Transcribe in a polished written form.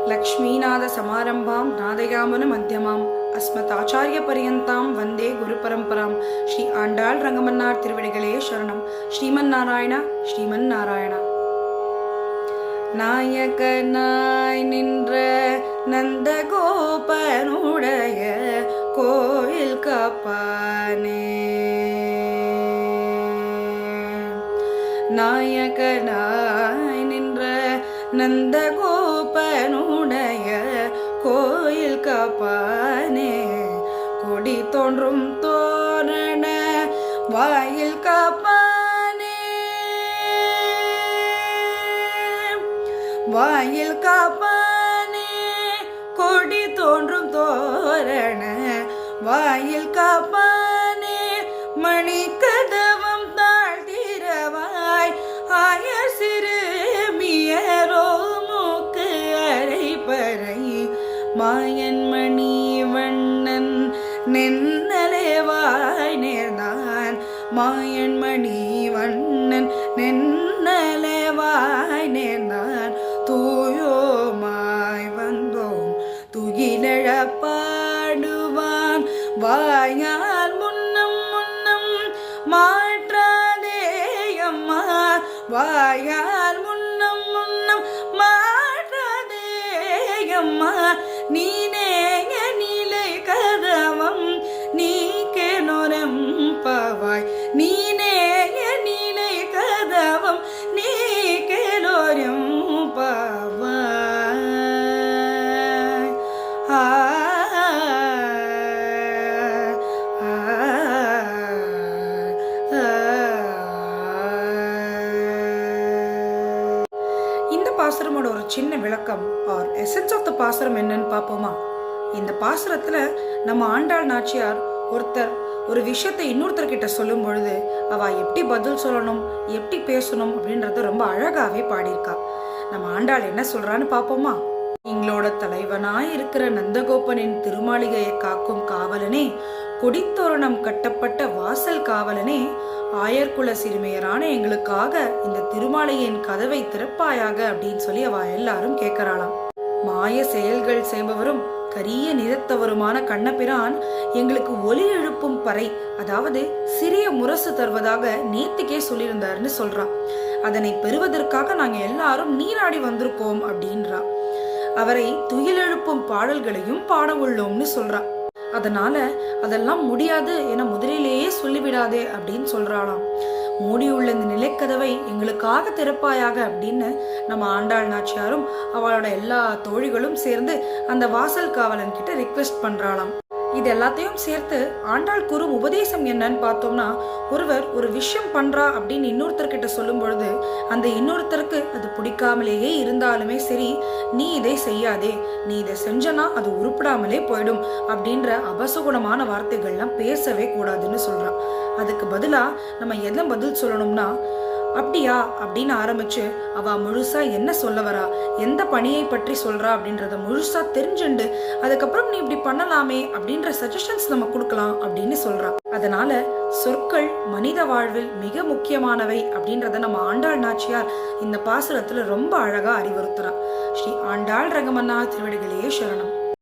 லக்ஷ்மீநாத சமாரம்பாம் நாதயாமன மத்தியமாம் அஸ்மதாச்சாரிய பரியந்தாம் வந்தே குரு பரம்பராம். ஸ்ரீ ஆண்டாள் ரங்கமன்னார் திருவடிகளே சரணம். ஸ்ரீமன் நாராயணா, ஸ்ரீமன் நாராயணா. நாயகனாய் நின்ற நந்தகோபனுடைய கோயில் காப்பானே, நாயகனாய் நின்ற நந்தகோபனுடைய கோயில் காப்பானே, கொடி தோன்றும் தோரண வாயில் காப்பானே, வாயில் காப்பானே, கொடி தோன்றும் தோரண வாயில் காப்பானே, மணி கதவம் தாழ்த்திரவாய் ஆயர் சிறுமியரோ மூக்கு அரைப்பறை மாயன் மணி வண்ணன் நென்னலேவாய் நேர்ந்தான், மாயன் மணி வண்ணன் நென்னலேவாய் நேர்ந்தான், தூயோமாய் வந்தோம் துகிலழ பாடுவான் வாயால் முன்னம் முன்னம் மாற்றாதேயம்மா, வாயால் முன்னம் முன்னம் மாற்றாதேயம்மா, நீனேய நிலை கதவம் நீக்கேனோரம் பாவாய், நீனேய நிலை கதவம் நீக்கேனோரம் பாவாய். இந்த பாசுரமோட ஒரு சின்ன விளக்கம் ஆர் எசன்ஸ் ஆஃப் த பாசுரம் என்னன்னு பார்ப்போமா? இந்த பாசுரத்துல நம்ம ஆண்டாள் நாச்சியார் ஒருத்தர் ஒரு விஷயத்தை இன்னொருத்தர்கிட்ட சொல்லும் பொழுது அவ எப்படி பதில் சொல்லணும், எப்படி பேசணும் அப்படின்றத ரொம்ப அழகாவே பாடியிருக்கா. நம்ம ஆண்டாள் என்ன சொல்றான்னு பார்ப்போமா? எங்களோட தலைவனாய் இருக்கிற நந்தகோபனின் திருமாளிகையை காக்கும் காவலனே, கொடித்தோரணம் கட்டப்பட்ட வாசல் காவலனே, ஆயர்குல சிறுமியரான எங்களுக்காக இந்த திருமாளிகையின் கதவை திறப்பாயாக அப்படின்னு சொல்லி அவ எல்லாரும் கேட்கறாளாம். மாய செயல்கள் செய்பவரும் கரிய நிறத்தவருமான கண்ணபிரான் எங்களுக்கு ஒலி எழுப்பும் பறை, அதாவது சிறிய முரசு தருவதாக நேத்திக்கே சொல்லியிருந்தாருன்னு சொல்றான். அதனை பெறுவதற்காக நாங்க எல்லாரும் நீராடி வந்திருக்கோம் அப்படின்றா. அவரை துயிலெழுப்பும் பாடல்களையும் பாட உள்ளோம்னு சொல்றா. அதனால அதெல்லாம் முடியாது என முதலிலேயே சொல்லிவிடாதே அப்படின்னு சொல்றாளாம். மூடியுள்ள இந்த நிலைக்கதவை எங்களுக்காக திறப்பாயாக அப்படின்னு நம்ம ஆண்டாள் நாச்சியாரும் அவளோட எல்லா தோழிகளும் சேர்ந்து அந்த வாசல் காவலன் கிட்ட ரிக்வெஸ்ட் பண்றாளாம். இது எல்லாத்தையும் சேர்த்து ஆண்டாள் கூறும் உபதேசம் என்னன்னு பார்த்தோம்னா, ஒருவர் ஒரு விஷயம் பண்றா அப்படின்னு இன்னொருத்தர்கிட்ட சொல்லும் பொழுது அந்த இன்னொருத்தருக்கு அது பிடிக்காமலேயே இருந்தாலுமே சரி, நீ இதை செய்யாதே, நீ இதை செஞ்சனா அது உருப்படாமலே போயிடும் அப்படின்ற அபசகுணமான வார்த்தைகள்லாம் பேசவே கூடாதுன்னு சொல்றா. அதுக்கு பதிலா நம்ம எதை பதில் சொல்லணும்னா, அப்படியா அப்படின்னு ஆரம்பிச்சு அவ முழுசா என்ன சொல்ல வரா, எந்த பணியை பற்றி சொல்றா அப்படின்றத முழுசா தெரிஞ்சுண்டு அதுக்கப்புறம் நீ இப்படி பண்ணலாமே அப்படின்ற சஜஷன்ஸ் நம்ம கொடுக்கலாம் அப்படின்னு சொல்றா. அதனால சொற்கள் மனித வாழ்வில் மிக முக்கியமானவை அப்படின்றத நம்ம ஆண்டாள் நாச்சியார் இந்த பாசுரத்துல ரொம்ப அழகா அறிவுறுத்துறா. ஸ்ரீ ஆண்டாள் ரங்கமன்னார் திருவடிகளே சரணம்.